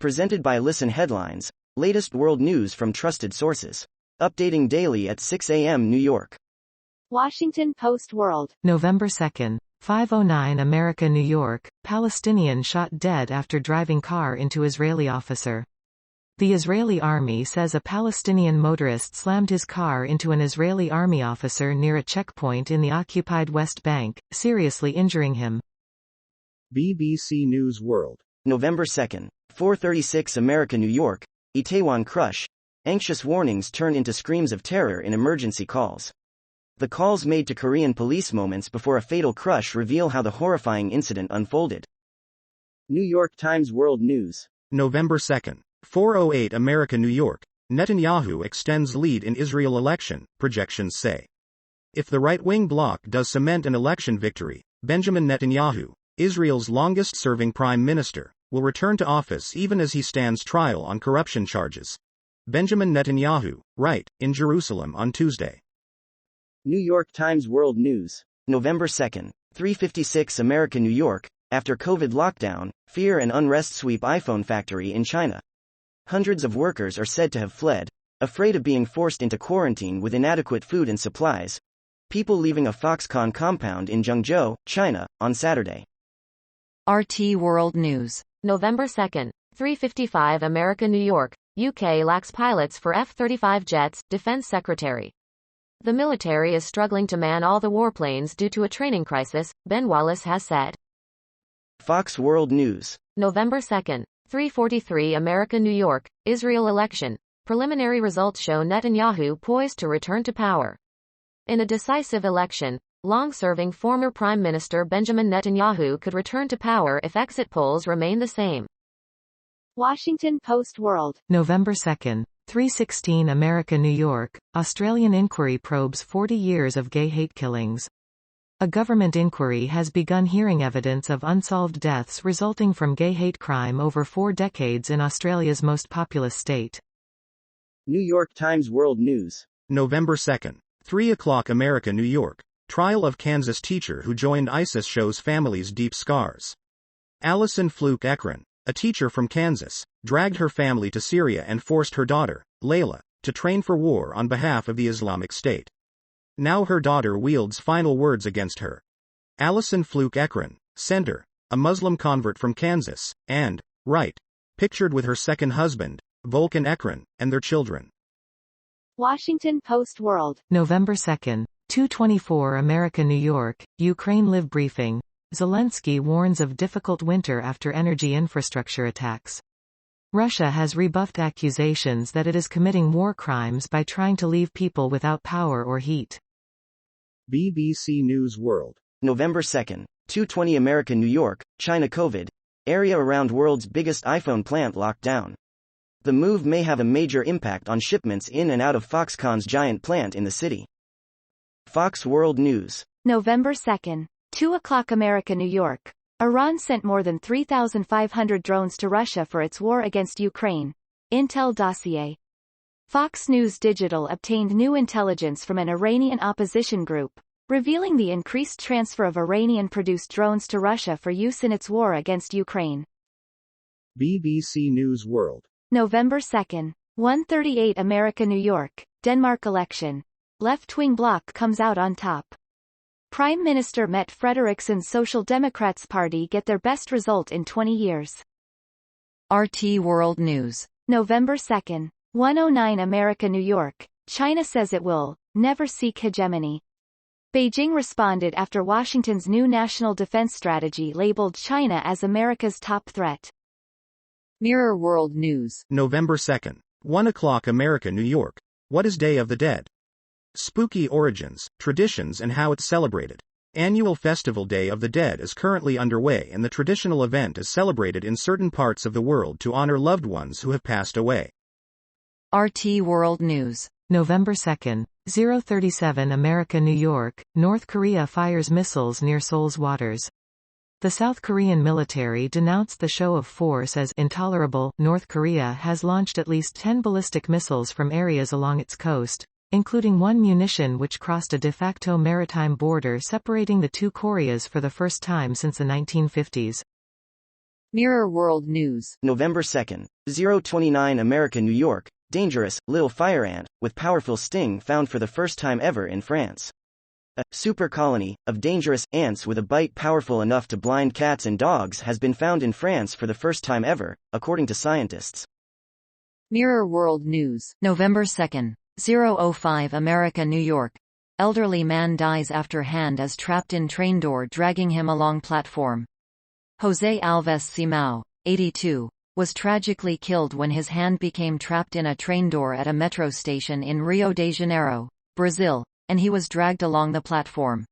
Presented by Listen Headlines, latest world news from trusted sources. Updating daily at 6 a.m. New York. Washington Post World. November 2, 5:09 America, New York, Palestinian shot dead after driving car into Israeli officer. The Israeli army says a Palestinian motorist slammed his car into an Israeli army officer near a checkpoint in the occupied West Bank, seriously injuring him. BBC News World. November 2, 4:36 America, New York, Itaewon crush. Anxious warnings turn into screams of terror in emergency calls. The calls made to Korean police moments before a fatal crush reveal how the horrifying incident unfolded. New York Times World News. November 2, 4:08 America, New York, Netanyahu extends lead in Israel election, projections say. If the right-wing bloc does cement an election victory, Benjamin Netanyahu, Israel's longest-serving prime minister, will return to office even as he stands trial on corruption charges. Benjamin Netanyahu, right, in Jerusalem on Tuesday. New York Times World News. November 2, 3:56 America, New York, after COVID lockdown, fear and unrest sweep iPhone factory in China. Hundreds of workers are said to have fled, afraid of being forced into quarantine with inadequate food and supplies. People leaving a Foxconn compound in Zhengzhou, China, on Saturday. RT World News. November 2, 3:55 America, New York, UK lacks pilots for F-35 jets, Defense Secretary. The military is struggling to man all the warplanes due to a training crisis, Ben Wallace has said. Fox World News. November 2, 3:43 America, New York, Israel election. Preliminary results show Netanyahu poised to return to power. In a decisive election, long-serving former Prime Minister Benjamin Netanyahu could return to power if exit polls remain the same. Washington Post World. November 2, 3:16 America, New York, Australian inquiry probes 40 years of gay hate killings. A government inquiry has begun hearing evidence of unsolved deaths resulting from gay hate crime over 4 decades in Australia's most populous state. New York Times World News. November 2, 3 o'clock America, New York, trial of Kansas teacher who joined ISIS shows families' deep scars. Allison Fluke Ekron, a teacher from Kansas, dragged her family to Syria and forced her daughter, Layla, to train for war on behalf of the Islamic State. Now her daughter wields final words against her. Allison Fluke Ekron, Center, a Muslim convert from Kansas, and, right, pictured with her second husband, Volkan Ekron, and their children. Washington Post World. November 2, 2:24 America, New York, Ukraine live briefing. Zelensky warns of difficult winter after energy infrastructure attacks. Russia has rebuffed accusations that it is committing war crimes by trying to leave people without power or heat. BBC News World. November 2, 2:20 America, New York, China COVID. Area around world's biggest iPhone plant locked down. The move may have a major impact on shipments in and out of Foxconn's giant plant in the city. Fox World News. November 2, 2 o'clock America, New York. Iran sent more than 3,500 drones to Russia for its war against Ukraine. Intel dossier. Fox News Digital obtained new intelligence from an Iranian opposition group, revealing the increased transfer of Iranian-produced drones to Russia for use in its war against Ukraine. BBC News World. November 2, 1:38 America, New York, Denmark election. Left-wing bloc comes out on top. Prime Minister Mette Frederikson's Social Democrats Party get their best result in 20 years. RT World News. November 2, 1:09 America, New York, China says it will never seek hegemony. Beijing responded after Washington's new national defense strategy labeled China as America's top threat. Mirror World News. November 2, 1 o'clock America, New York. What is Day of the Dead? Spooky origins, traditions and how it's celebrated. Annual festival Day of the Dead is currently underway and the traditional event is celebrated in certain parts of the world to honor loved ones who have passed away. RT World News. November 2, 0:37 America, New York, North Korea fires missiles near Seoul's waters. The South Korean military denounced the show of force as intolerable. North Korea has launched at least 10 ballistic missiles from areas along its coast, including one munition which crossed a de facto maritime border separating the two Koreas for the first time since the 1950s. Mirror World News. November 2nd. 029 America, New York. Dangerous, little fire ant, with powerful sting found for the first time ever in France. A super colony of dangerous ants with a bite powerful enough to blind cats and dogs has been found in France for the first time ever, according to scientists. Mirror World News. November 2nd. 005 America, New York. Elderly man dies after hand is trapped in train door dragging him along platform. Jose Alves Simão, 82, was tragically killed when his hand became trapped in a train door at a metro station in Rio de Janeiro, Brazil, and he was dragged along the platform.